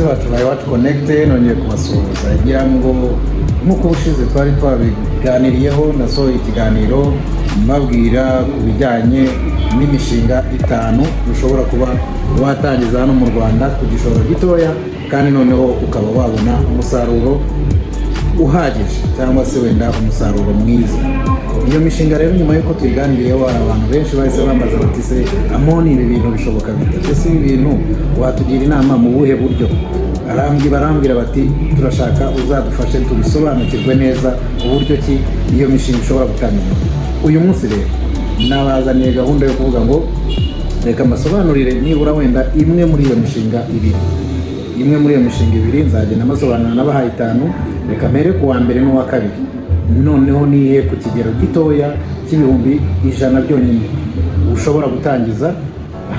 abakunzi bacu ba Iwacu Connect nongeye kubasuhuza ngira ngo nk'uko ushize twari twabiganiriyeho nasohoye ikiganiro mbabwira ku bijyanye n'imishinga 5 ushobora kuba watangiza hano mu Rwanda ku gishoro gitoya kandi noneho ukaba wabona umusaruro uhagije cyangwa se wenda umusaruro mwiza. Iyo mishinga rero nyuma yuko tuyiganiriyeho abantu benshi bahise bambaza bati se Amoni ibi bintu bishoboka bite? Ese ibi bintu watugira inama mu buhe buryo? Barambwira bati turashaka uzadufashe tubisobanukirwe neza uburyo ki iyo mishinga ishobora gutangira. Uyu munsi rero nabazaniye gahunda yo kuvuga ngo reka masobanurire nibura wenda imwe muri iyo mishinga ibiri nzagenda masobanura n'abahaye 5 reka mpere ku wa mbere n'uwa kabiri noneho nihe ku kigero gitoya cy'ibihumbi 100 byonyine ushobora gutangiza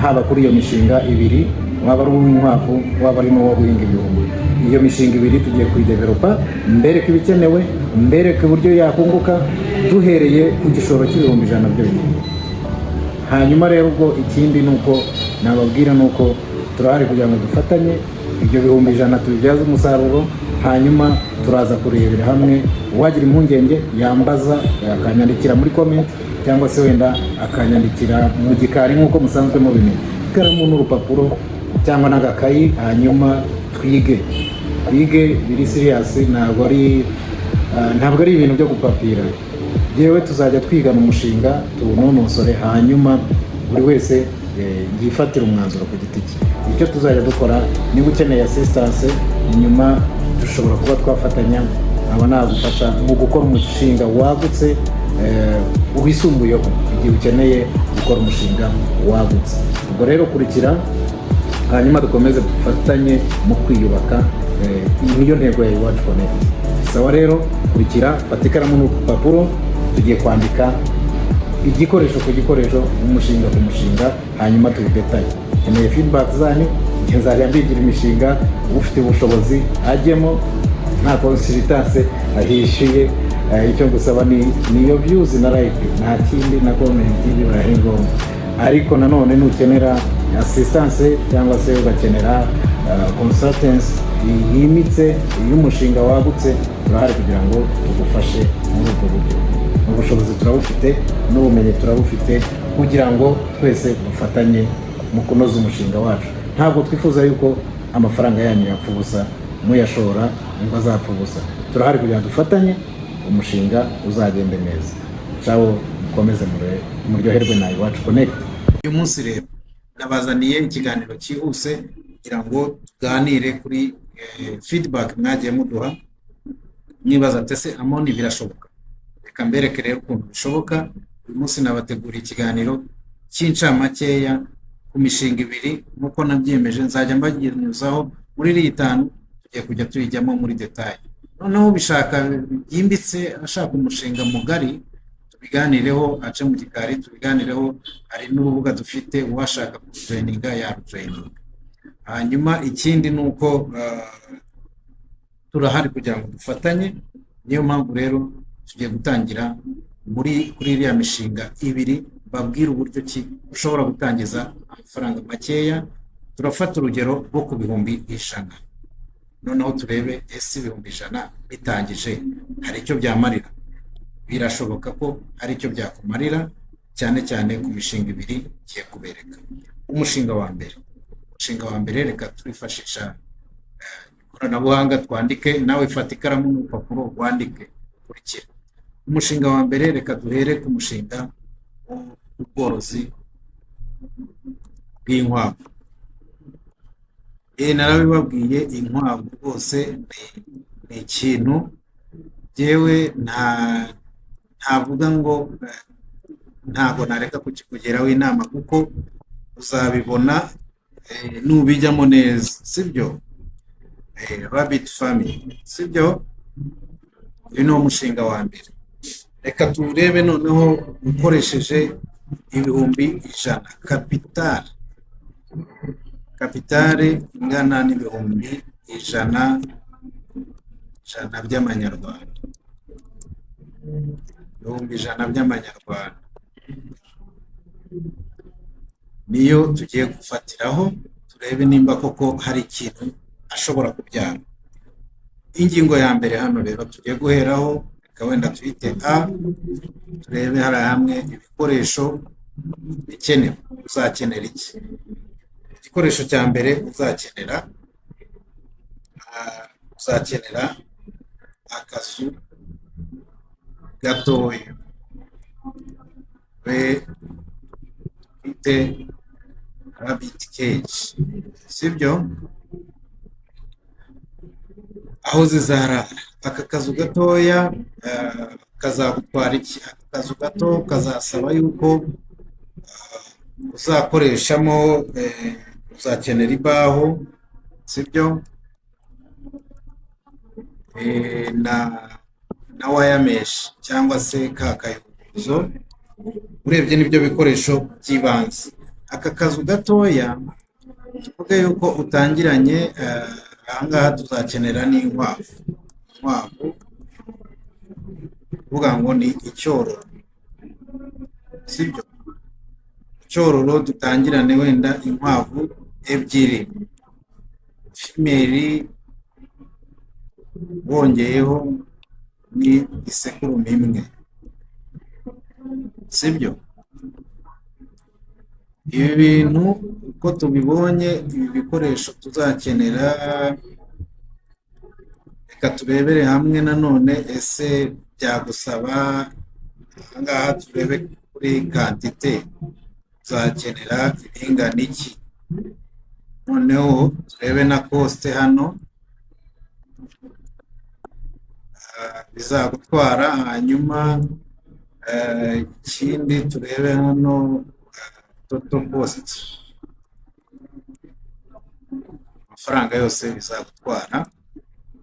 haba kuri iyo mishinga 2 waba ari uw'inkwavu waba ari n'uwo guhinga ibihumbi. Iyo mishinga 2 tugiye kuyidevelopa mbereke ibikenewe mbereke uburyo yakunguka duhereye ku gishoro cy'ibihumbi 100 byonyine. Hanyuma rero ubwo ikindi nuko nababwira nuko turahari kugira ngo dufatanye ibyo bihumbi 100 tubibyaza umusaruro. Hanyuma turaza kurebera hamwe uwagira impungenge yambaza akanyandikira muri comment cyangwa se wenda akanyandikira mu gikari nk'uko musanzwe mubimenya, ikaramu n'urupapuro cyangwa n'agakayi. Hanyuma twige biri serious, ntabwo ari ibintu byo gupapira. Yewe tuzajya twigana umushinga tuwunonosore hanyuma buri wese yifatira umwanzuro ku giti cye. Icyo tuzajya dukora niba ukeneye assistance inyuma dushobora kuba twafatanya aba nagufasha mu gukora umushinga wagutse uhisumbuyeho igihe ukeneye gukora umushinga wagutse. Ubwo rero kurikira hanyuma dukomeze dufatanye mu kwiyubaka. Niyo ntego ya Iwacu Connect. Sawa rero kurikira, fata ikaramu n'urupapuro tugiye kwandika igikoresho ku gikoresho, umushinga ku mushinga, hanyuma tubidetaye. Keneye feedback zanyu nzajya mbigira imishinga ufite ubushobozi ajyemo nta consultance ahishiye. Icyo gusaba niyo views na like, nta kindi na comment bibaye ngombwa. Ariko nanone nukenera assistance cyangwa se ugakenera consultance yimitse y'umushinga wagutse, turahari kugira ngo tugufashe muri ubwo buryo. Ubushobozi turabufite n'ubumenyi turabufite kugira ngo twese dufatanye mu kunoza umushinga wacu. Ntabwo twifuza yuko amafaranga yanyu yapfa ubusa muyashora ngo azapfa ubusa. Turahari kugira ngo dufatanye umushinga uzagende neza. Ciao, mukomeze muryoherwe na Iwacu Connect. Uyu munsi rero nabazaniye ikiganiro cyihuse kugira ngo tuganire kuri feedback mwagiye muduha mwibaza ati se Amoni birashoboka? Reka mbereke rero ukuntu bishoboka. Uyu munsi nabateguriye ikiganiro cy'incamakeya ku mishinga 2 nkuko nabyemeje. Nzajya mbaginyuzaho muri 5 tugiye kujya tuyijyamo muri detail. Noneho bishaka yimbitse ashaka umushinga mugari tubiganireho, ace mu gikari tubiganireho. Hari n'urubuga dufite uwashaka traininga ya training. Hanyuma ikindi nuko turahari kugira ngo dufatanye. Niyo mpamvu rero tugiye gutangira kuri iriya mishinga 2 babwira uburyo ki ushobora gutangiza amafaranga makeya. Turafata urugero rwo ku bihumbi 100. Noneho turebe ese ibihumbi 100 bitangije hari icyo byamarira. Birashoboka ko hari icyo byakumarira, cyane cyane ku mishinga 2 giye kubereka. Umushinga wa mbere reka twifashisha ikoranabuhanga twandike. Nawe fata ikaramu n'urupapuro wandike kurikira. Umushinga wa mbere reka duhere ku mushinga w'ubworozi bw'inkwavu. Narabibabwiye, inkwavu rwose ni ikintu jewe ntavuga ngo ntabwo nareka kukigeraho inama kuko uzabibona nubijyamo neza, sibyo? Rabbit farming, sibyo? Uyu ni umushinga wa mbere. Reka turebe noneho ukoresheje ibihumbi 100 kapitale ingana n'ibihumbi 100 by'amanyarwanda. Ibihumbi 100 by'amanyarwanda niyo tugiye gufatiraho turebe nimba koko hari ikintu ashobora kubyara. Ingingo ya mbere hano rero tugiye guheraho, reka wenda tuyite A, turebe hari hamwe ibikoresho bikenewe. Uzakenera iki? Igikoresho cya mbere uzakenera, uzakenera akazu gatoya, twite rabbit cage, sibyo? Aho zizarara. Aka kazu gatoya kazagutwara iki? Aka kazu gato kazasaba yuko uzakoreshamo, uzakenera imbaho, sibyo? Na wire mesh cyangwa se ka kayunguruzo. Urebye nibyo bikoresho by'ibanze. Aka kazu gatoya tuvuge yuko utangiranye, ahangaha tuzakenera n'inkwavu. Inkwavu kuvuga ngo ni icyororo, sibyo? Icyororo dutangirane wenda inkwavu ebyiri, femeri wongeyeho ni isekurume imwe, sibyo? Ibi bintu uko tubibonye, ibi bikoresho tuzakenera, reka turebere hamwe nanone. Ese byagusaba, ahangaha turebe kuri kantite, tuzakenera ibingana iki? Noneho turebe na cost hano bizagutwara. Hanyuma ikindi turebe hano total cost, amafaranga yose bizagutwara.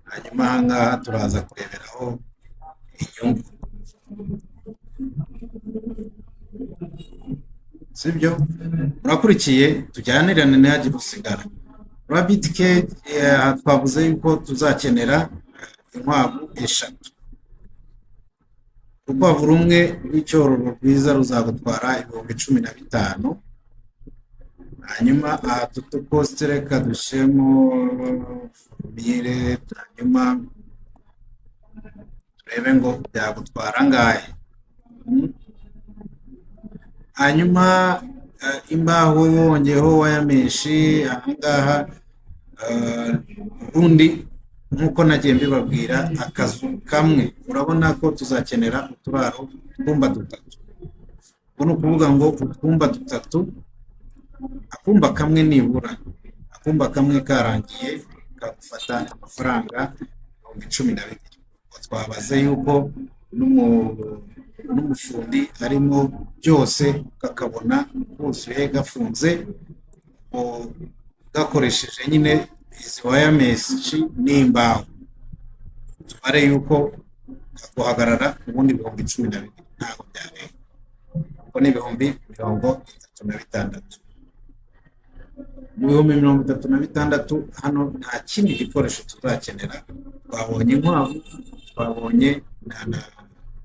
Hanyuma ahangaha turaza kureberaho inyungu, sibyo? Murakurikiye? Tujyanirane ntihagire usigara. Rabbit cage, twavuze yuko tuzakenera inkwavu 3. Urukwavu rumwe rw'icyororo rwiza ruzagutwara ibihumbi 15. Hanyuma total cost reka dushyiremo formule, hanyuma turebe ngo byagutwara angahe. Hanyuma imbaho wongeyeho wire mesh, ahangaha ubundi nk'uko nagiye mbibabwira, akazu kamwe urabona ko tuzakenera uturaro twumba 3. Ubu ni ukuvuga ngo utwumba 3, akumba kamwe nibura, akumba kamwe karangiye kagufata amafaranga 12,000. Twabaze yuko n'umufundi arimo byose kakabona kuzuye gafunze, gakoresheje nyine izi wire mesh n'imbaho. Tubare yuko kaguhagarara ubundi 12,000, ntabwo byarenga, kuko ni 36,000. Mu 36,000 hano nta kindi gikoresho tuzakenera. Twabonye inkwavu, twabonye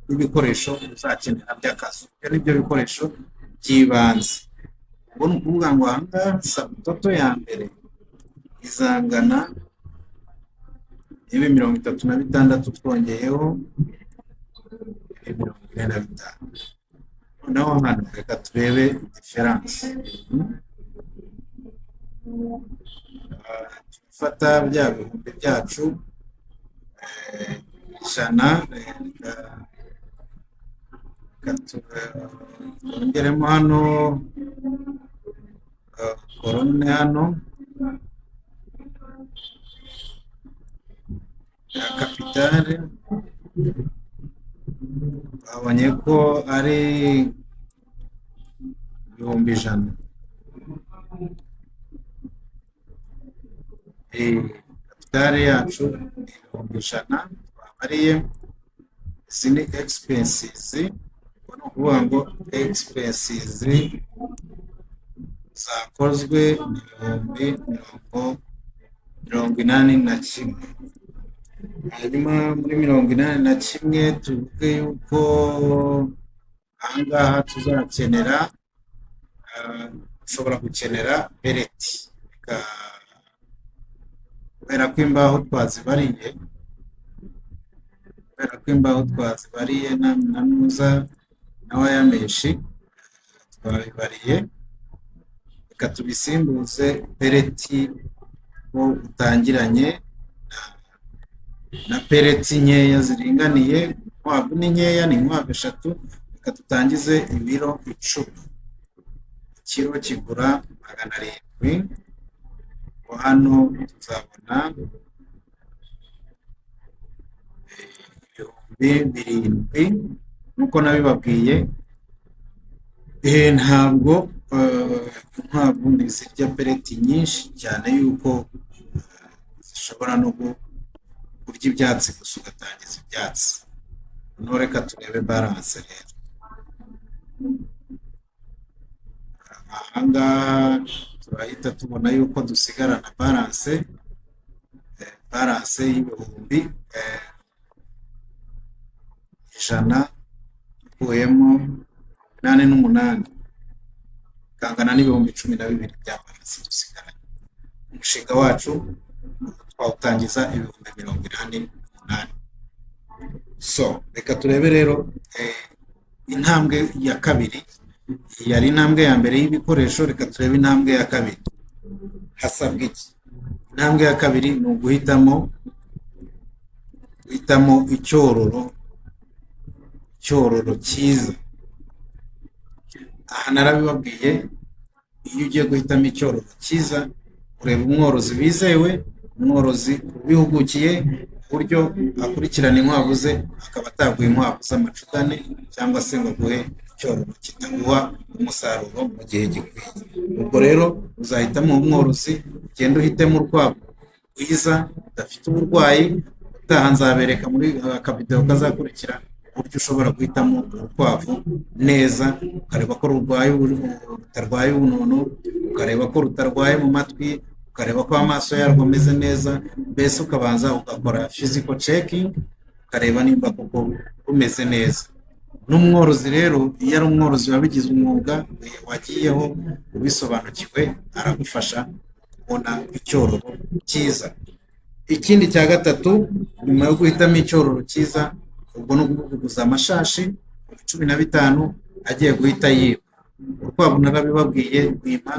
n'ibikoresho uzakenera by'akazu. Ibyo ni byo bikoresho by'ibanze. Ubu ni ukuvuga ngo ahangaha subtoto ya mbere izangana ibi 36 twongeyeho 45. Noneho hano reka turebe difference. Tufata bya bihumbi byacu 100, kongeremo hano korone hano ya kapitale, babonye ko ari 100,000. Kapitale yacu 100,000 twabariye. Izi ni expenses, ni ukuvuga ngo expenses zakozwe 81. Hanyuma muri 81 tuvuge yuko ahangaha tuzakenera, ushobora gukenera pellet. kubera ko imbaho twazibariye na nuza na waya meshi twabibariye, reka tubisimbuze peleti ko utangiranye na peleti nkeya ziringaniye. Inkwavu ni nkeya, ni inkwavu 3, reka dutangize ibiro 10. Ikiro kigura 700. Hano tuzabona 7,000 nkuko nabibabwiye. Ntabwo inkwavu zirya peleti nyinshi cyane yuko zishobora no kurya ibyatsi gusa ugatangiza ibyatsi. Noneho reka turebe balance rero. Ahangaha turahita tubona yuko dusigarana balance y'ibihumbi 100 ukuyemo 88 kangana n'ibihumbi 12 bya balance dusigaranye. Umushinga wacu twawutangiza ibihumbi 88. So reka turebe rero intambwe ya kabiri. Yari intambwe ya mbere y'ibikoresho, reka turebe intambwe ya kabiri. Hasabwa iki? Intambwe ya kabiri ni uguhitamo icyororo cyiza. Aha narabibabwiye, iyo ugiye guhitamo icyororo cyiza ureba umworozi wizewe, umworozi ubihugukiye, uburyo akurikirana inkwavu ze, akaba ataguha inkwavu z'amacudane cyangwa se ngo aguhe icyororo kitaguha umusaruro mu gihe gikwiye. Ubwo rero uzahitamo umworozi, ugenda uhitemo urukwavu rwiza udafite uburwayi. Utaha nzabereka muri akavideo kazakurikira uburyo ushobora guhitamo urukwavu neza, ukareba ko rutarwaye ubunono, ukareba ko rutarwaye mu matwi, ukareba ko amaso yarwo ameze neza, mbese ukabanza ugakora physical checking, ukareba nimba koko rumeze neza. N'umworozi rero iyo ari umworozi wabigize umwuga, wagiyeho ubisobanukiwe, aragufasha kubona icyororo cyiza. Ikindi cya gatatu, nyuma yo guhitamo icyororo cyiza, ubwo no kuguza amashashi 15 agiye guhita yiba. Urukwavu narabibabwiye, kwima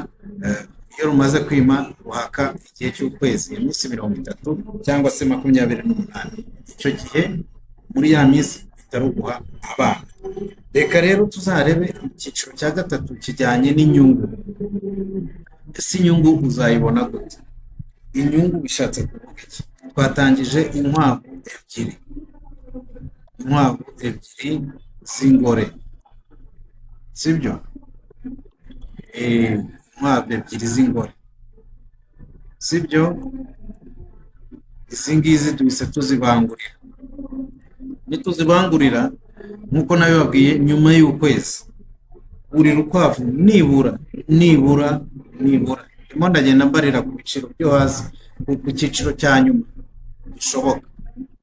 iyo rumaze kwima ruhaka igihe cy'ukwezi, iminsi 30 cyangwa se 28. Icyo gihe muri ya minsi bitaruguha abana. Reka rero tuzarebe icyiciro cya gatatu kijyanye n'inyungu. Ese inyungu uzayibona gute? Inyungu bishatse kuvuga iki? Twatangije inkwavu ebyiri z'ingore, sibyo? Inkwavu ebyiri z'ingore, sibyo? Izi ngizi duhise tuzibangurira. Nituzibangurira nkuko nabibabwiye, nyuma y'ukwezi buri rukwavu nibura ndimo ndagenda mbarira ku biciro byo hasi, ku cyiciro cya nyuma bishoboka,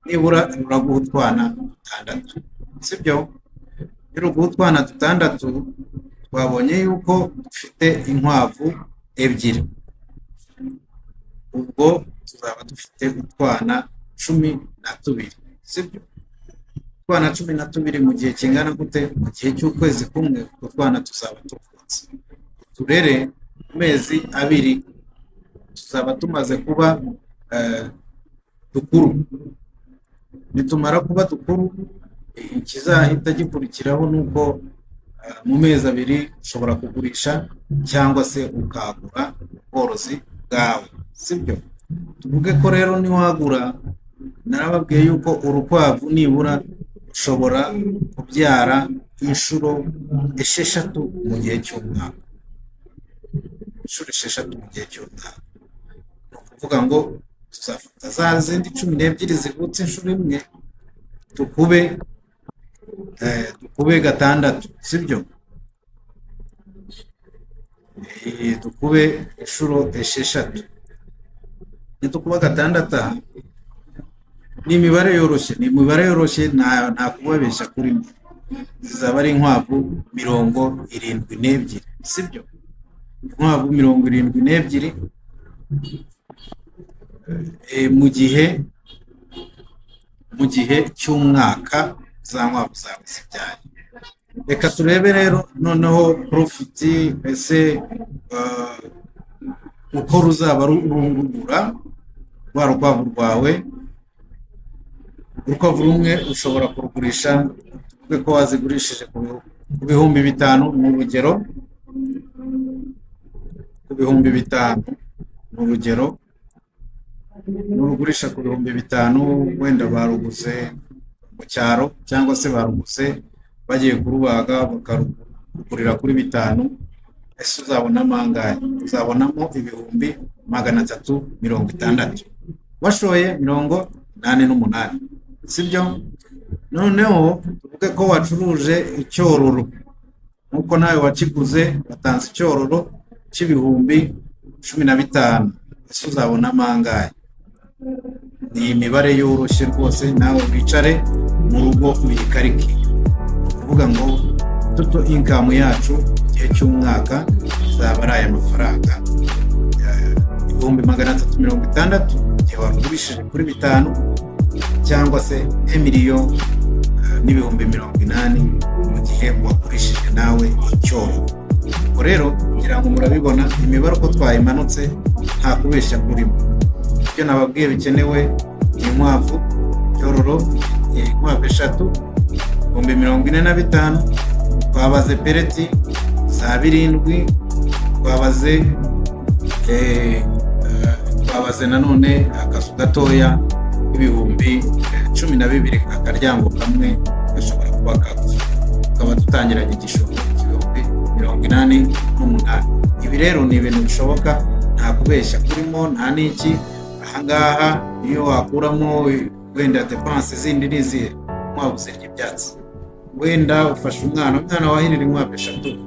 nibura ruraguha utwana 6, sibyo? Ruguha utwana 6, twabonye yuko dufite inkwavu 2, ubwo tuzaba dufite utwana 12, sibyo? Utwana 12 mu gihe kingana gute? Mu gihe cy'ukwezi kumwe utwana tuzaba tuvutse. Turere amezi 2 tuzaba tumaze kuba dukuru. Nitumara kuba dukuru, ikizahita gikurikiraho nuko mu mezi 2 ushobora kugurisha cyangwa se ukagura ubworozi bwawe, sibyo? Tuvuge ko rero niwagura, narababwiye yuko urukwavu nibura ushobora kubyara inshuro 6 mu gihe cy'umwaka. Inshuro 6 mu gihe cy'umwaka. Ni ukuvuga ngo tuzafata za zindi 12 zivutse inshuro imwe, tukube 6, sibyo? Tukube inshuro 6. Nitukuba 6, ni imibare yoroshye, nta kubabesha kuri mwe. Zizaba ari inkwavu 72, sibyo? Inkwavu 72 mu gihe cy'umwaka za nkwavu zawe zibyaye. Reka turebe rero noneho profit ese uko ruzaba rugura rwa rukwavu rwawe. Urukwavu rumwe ushobora kurugurisha tuvuge ko wazigurishije ku bihumbi 5 mu rugero, ku bihumbi 5 mu rugero, nurugurisha ku bihumbi 5 wenda baruguze mu cyaro cyangwa se baruguze bagiye kurubaga bakarugurira kuri 5, ese uzabonamo angahe? Uzabonamo ibihumbi 360, washoye 88, sibyo? Noneho tuvuge ko wacuruje icyororo, nkuko nawe wakiguze watanze icyororo cy'ibihumbi 15, ese uzabonamo angahe? Ni imibare yoroshye rwose, nawe wicare mu rugo uyikarike. Kuvuga ngo total income yacu igihe cy'umwaka izaba ari aya mafaranga ibihumbi 360 igihe wagurishije kuri 5, cyangwa se 1,080,000 mu gihe wagurishije nawe icyororo. Ubwo rero kugira ngo murabibona imibare uko twayimanutse nta kubeshya kurimo. Ibyo nababwiye bikenewe inkwavu cyororo, inkwavu 3 45,000, twabaze pereti za 7, twabaze nanone akazu gatoya ibihumbi 12, akaryango kamwe gashobora kuba kagufi, tukaba dutangiranye igishoro cy'ibihumbi 88. Ibi rero ni ibintu bishoboka, nta kubeshya kurimo, nta n'iki. Ahangaha iyo wakuramo wenda depense zindi n'izihe, nkwavu zirya ibyatsi, wenda ufashe umwana wahirira inkwavu 3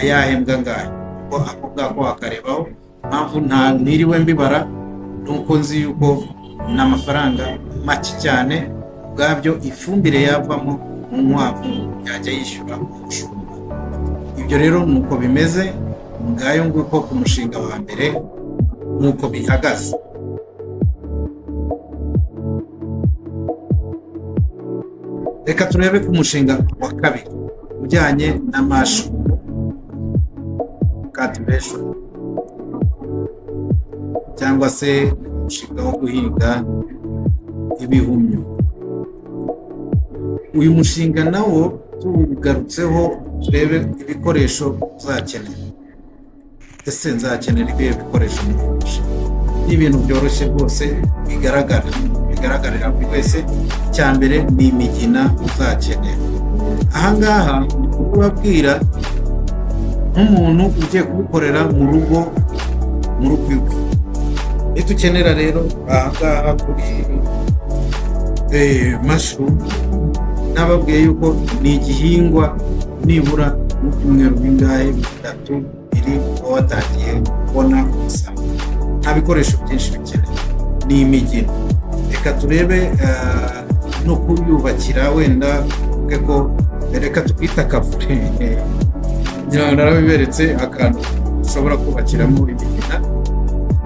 yahembwa ngahe? Ako ngako wakarebaho. Mpamvu ntiriwe mbibara nuko nzi yuko n'amafaranga make cyane ubwabyo ifumbire yavamo mu nkwavu yajya yishyura umushumba. Ibyo rero nuko bimeze, ngayo nguko ku mushinga wa mbere nuko bihagaze. Reka turebe ku mushinga wa kabiri ujyanye n'amashu cultivation, cyangwa se umushinga wo guhinga ibihumyo. Uyu mushinga nawo tugarutseho turebe ibikoresho uzakenera. Ese nzakenera ibihe bikoresho mu mushinga? Ni ibintu byoroshye rwose bigaragarira buri wese. Icya mbere ni imigina uzakenera. Ahangaha ni kubabwira nk'umuntu ugiye kubikorera mu rugo iwe. Icyo ukenera rero ahangaha kuri mushroom, nababwiye yuko ni igihingwa nibura mu byumweru bingahe 3 biri watangiye kubona umusaruro. Nta bikoresho byinshi bikeneye, ni imigina. Reka turebe no kuyubakira, wenda ko reka tukita kavure, narabiberetse akantu ushobora kubakiramo imigina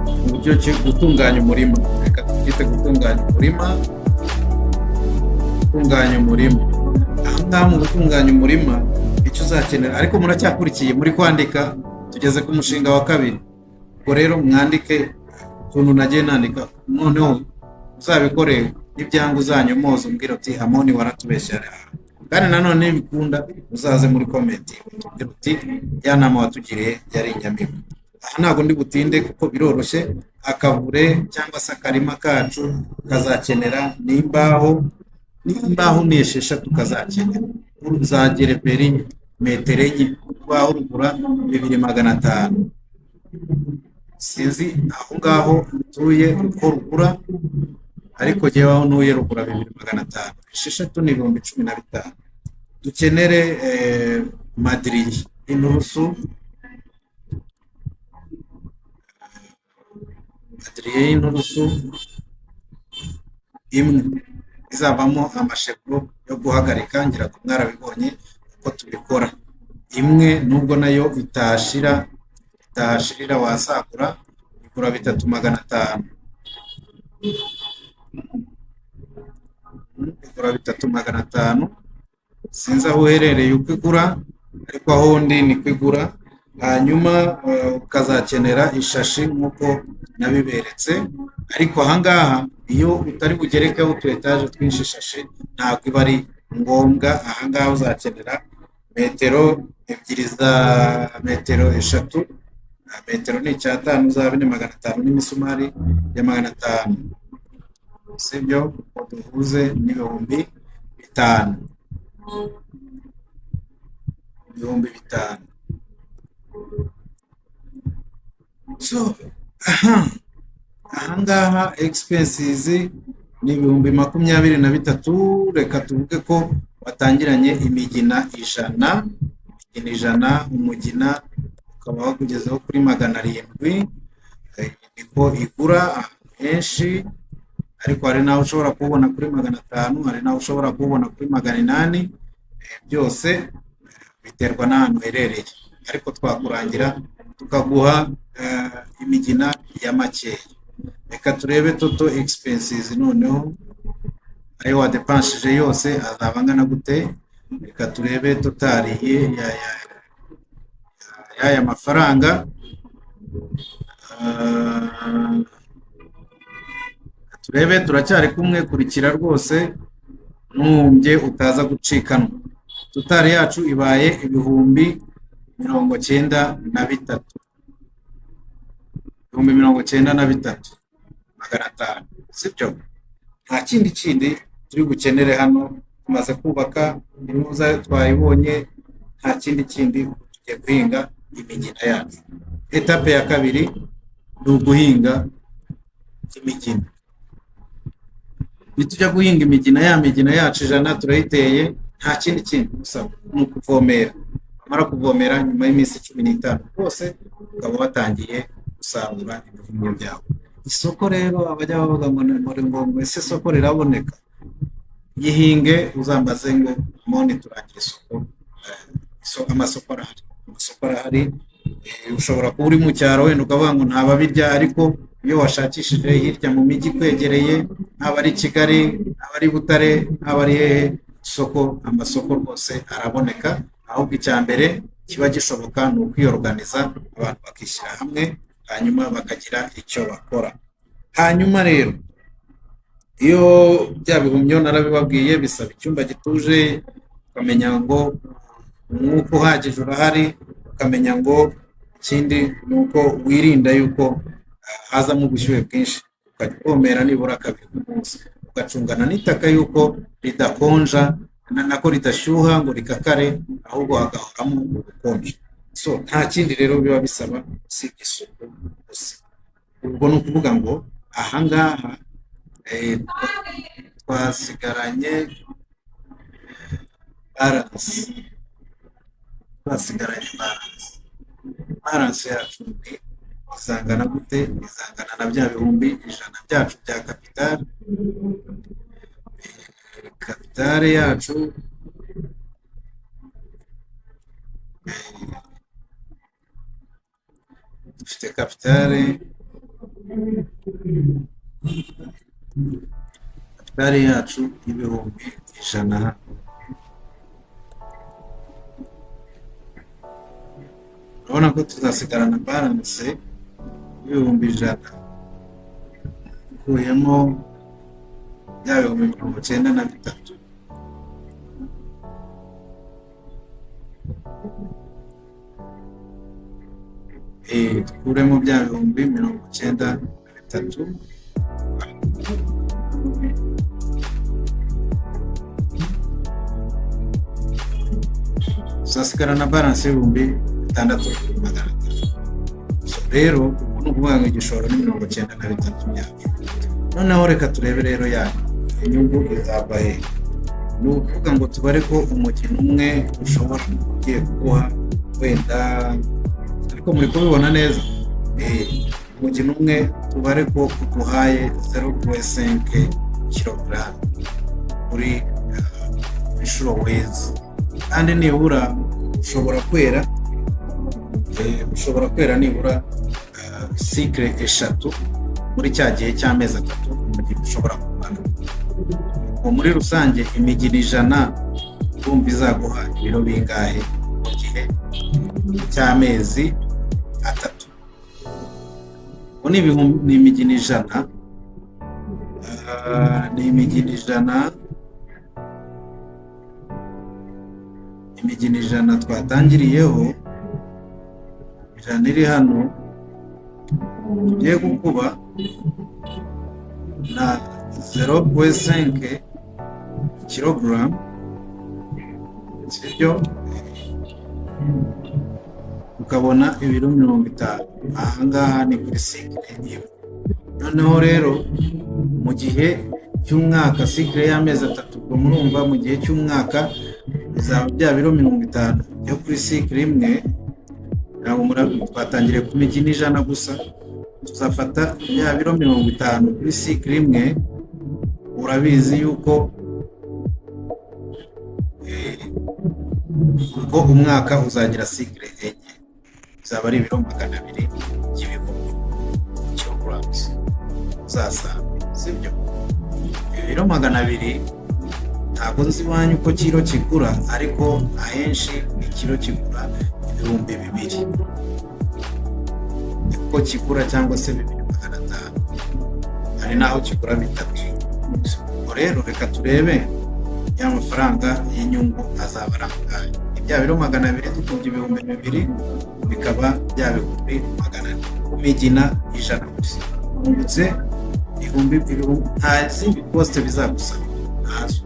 mu buryo cyo gutunganya umurima. Reka tukite gutunganya umurima. Ahangaha mu gutunganya umurima icyo uzakenera, ariko muracyakurikiye muri kwandika, tugeze ku mushinga wa kabiri. Ubwo rero mwandike utuntu nagiye nandika, noneho uzabikore n'ibyangu uzanyomoza umbwira uti Hamoni waratubeshyera. Kandi nanone bikunda uzaze muri komenti uti ya nama watugiriye yari inyamibwa. Aha ntabwo ndi butinde kuko biroroshye. Akavure cyangwa se akarima kacu kazakenera n'imbaho ni 6 kazakenera. Uzagere peri metero enye, rwaho rugura 2,500. Sinzi aho ngaho utuye uko rugura, ariko jyewe aho ntuye rugura 2,500. 6 ni 15,000. Dukenere madriye inturusu, imwe izavamo amasheko yo guhagarika. Ngira ngo mwarabibonye uko tubikora. Imwe nubwo nayo itashirira wasagura, igura 3,500, igura 3,500. Sinzi aho uherereye uko igura, ariko aho ndi ni kwigura. Hanyuma ukazakenera ishashi nk'uko nabiberetse, ariko ahangaha iyo utari bugerekeho utu etaje twinshi ishashi ntabwo iba ari ngombwa. Ahangaha uzakenera metero ebyiri za metero eshatu, metero ni 500 za 4,500 n'imisumari ya 500, sibyo? Duhuze n'ibihumbi 5. Ibihumbi 5. So ahangaha expenses ni ibihumbi 23. Reka tuvuge ko watangiranye imigina 100, umugina ukaba wakugezeho kuri 700. Niko igura henshi, ariko hari naho ushobora kubona kuri 500, hari naho ushobora kubona kuri 800. Byose biterwa n'ahantu herereye, ariko twakurangira tukaguha imigina ya makeya. Reka turebe total expenses noneho ayo wadepanshije yose azaba angana gute. Reka turebe total ya mafaranga. Turebe, turacyari kumwe, kurikira rwose ntumbye utaza gucikanwa. Total yacu ibaye ibihumbi 93, ibihumbi 93,500, sibyo? Nta kindi turi bukenere hano. Tumaze kubaka inuza, twayibonye, nta kindi tugiye guhinga imigina yacu. Etape ya kabiri ni uguhinga imigina. Nitujya guhinga imigina, ya migina yacu 100 turayiteye, nta kindi gusa ni ukuvomera. Amara kuvomera nyuma y'iminsi 15 rwose ukaba watangiye gusarura ibihingwa byawe. Isoko rero abajya bavuga ngo ese isoko riraboneka? Yihinge uzambaze ngo mone turangira isoko. Amasoko arahari. Ushobora kuba uri mu cyaro wenda ukavuga ngo ntababirya, ariko iyo washakishije hirya mu mijyi kwegereye, haba ari Kigali, haba ari Butare, haba ari hehe, amasoko rwose araboneka. Ahubwo icyambere kiba gishoboka ni ukwiyorganiza, abantu bakishyira hamwe, hanyuma bakagira icyo bakora. Hanyuma rero iyo bya bihumyo narabibabwiye, bisaba icyumba gituje, ukamenya ngo umwuka uhagije urahari, ukamenya ngo ikindi ni uko wirinda yuko hazamo ubushyuhe bwinshi, ukavomera nibura 2 ku munsi, ugacungana n'itaka yuko ridakonja nako ridashyuha ngo rikakare, ahubwo hagahoramo ubukonje. So nta kindi rero biba bisaba usibye isuku gusa. Ubwo ni ukuvuga ngo ahangaha twasigaranye balance. Balance yacu izangana gute? Izangana na bya bihumbi 100 byacu bya capital. Capital yacu dufite capital yacu ibihumbi 100. Urabona ko tuzasigarana balance ibihumbi 100 ukuyemo bya bihumbi 93. Tukuremo bya bihumbi 93. Tuzasigarana balance y'ibihumbi 6,500. So rero ubu ni ukuvuga ngo igishoro ni 93 yacu. Noneho reka turebe rero ya inyungu izava he. Ni ukuvuga ngo tubare ko umukino umwe ushobora kugiye kuguha wenda, ariko muri kubibona neza, umukino umwe tubare ko uguhaye 0.5 kg kuri inshuro wezi, kandi nibura ushobora kwera nibura cycle eshatu muri cya gihe cy'amezi 3 mu gihe ushobora kubana. Muri rusange imigina 100 urumva izaguha ibiro bingahe mu gihe cy'amezi 3? Ni imigina 100, ni imigina 100, imigina 100 twatangiriyeho. 100 iri hano tugiye gukuba na 0.5 kilogram, sibyo? Ukabona ibiro 50. Ahangaha ni kuri cycle imwe. Noneho rero mu gihe cy'umwaka, cycle y'amezi 3, ubwo murumva mu gihe cy'umwaka bizaba bya biro 50 byo kuri cycle imwe. Ntabwo twatangire ku migina 100 gusa, tuzafata ya biro 50 kuri cycle imwe. Urabizi yuko ubwo umwaka uzagira cycle enye, bizaba ari ibiro 200 by'ibihumbi kilograms uzasanga, sibyo? Ibiro 200 ntabwo nzi iwanyu ko kilo kigura, ariko ahenshi ikilo kigura ibihumbi 2 niko kigura, cyangwa se 2,500. Hari naho kigura 3. Rero reka turebe ya mafaranga y'inyungu azaba arangaye. Ibya biro 200 tukubye ibihumbi 2 bikaba bya bihumbi 400 ku migina 100 gusa. Ungutse ibihumbi nta zindi poste bizagusaba, ntazo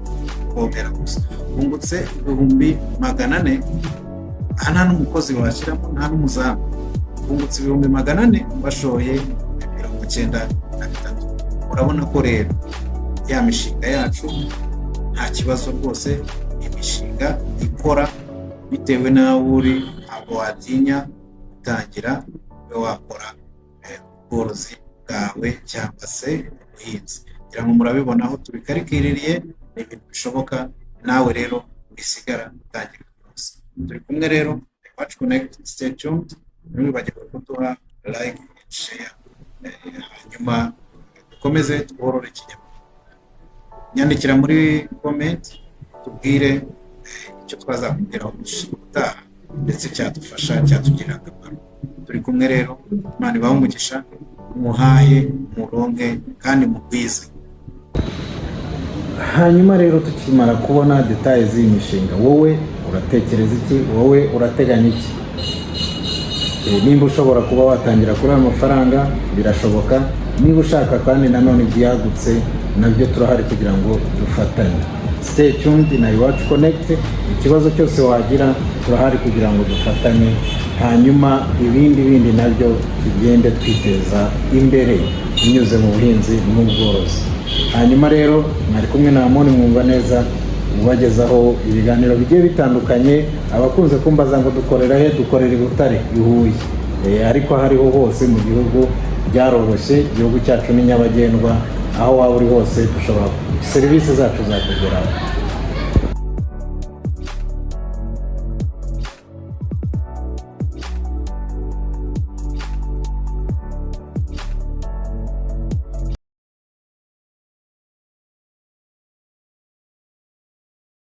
kongera gusa. Ungutse ibihumbi 400, nta n'umukozi washyiramo, nta n'umuzamu. Ungutse ibihumbi 400 bashoye 93. Urabona ko rero ya mishinga yacu nta kibazo rwose. Imishinga ikora bitewe nawe uri, ntabwo watinya gutangira ube wakora ubworozi bwawe cyangwa se ubuhinzi. Kugira ngo murabibona aho tubikarikiririye, ni ibintu bishoboka. Nawe rero wisigara utangira rwose. Turi kumwe rero, Watch Connect, stay tuned. Ntimwibagirwe kuduha like and share, hanyuma dukomeze tworore ikinyamwuga. Nyandikira muri comment tubwire icyo twazakugeraho ubutaha, ndetse cyadufasha, cyatugirira akamaro. Turi kumwe rero, Imana ibahe umugisha, muhahe, muronke kandi mugwize. Hanyuma rero tukimara kubona details z'iyi mishinga, wowe uratekereza iki? Wowe urateganya iki? Nimba ushobora kuba watangira kuri amafaranga, birashoboka. Niba ushaka kandi nanone byagutse, nabyo turahari kugira ngo dufatanye. Stay tuned na Iwacu Connect. Ikibazo cyose wagira, turahari kugira ngo dufatanye, hanyuma ibindi nabyo tugende twiteza imbere binyuze mu buhinzi n'ubworozi. Hanyuma rero mwari kumwe na Amoni Mwumva Neza, ubagezaho ibiganiro bigiye bitandukanye. Abakunze kumbaza ngo dukorera he? Dukorera i Butare, i Huye, ariko hariho hose mu gihugu byaroroshye. Igihugu cyacu ni nyabagendwa, aho waba uri hose dushobora serivisi zacu zakugeraho.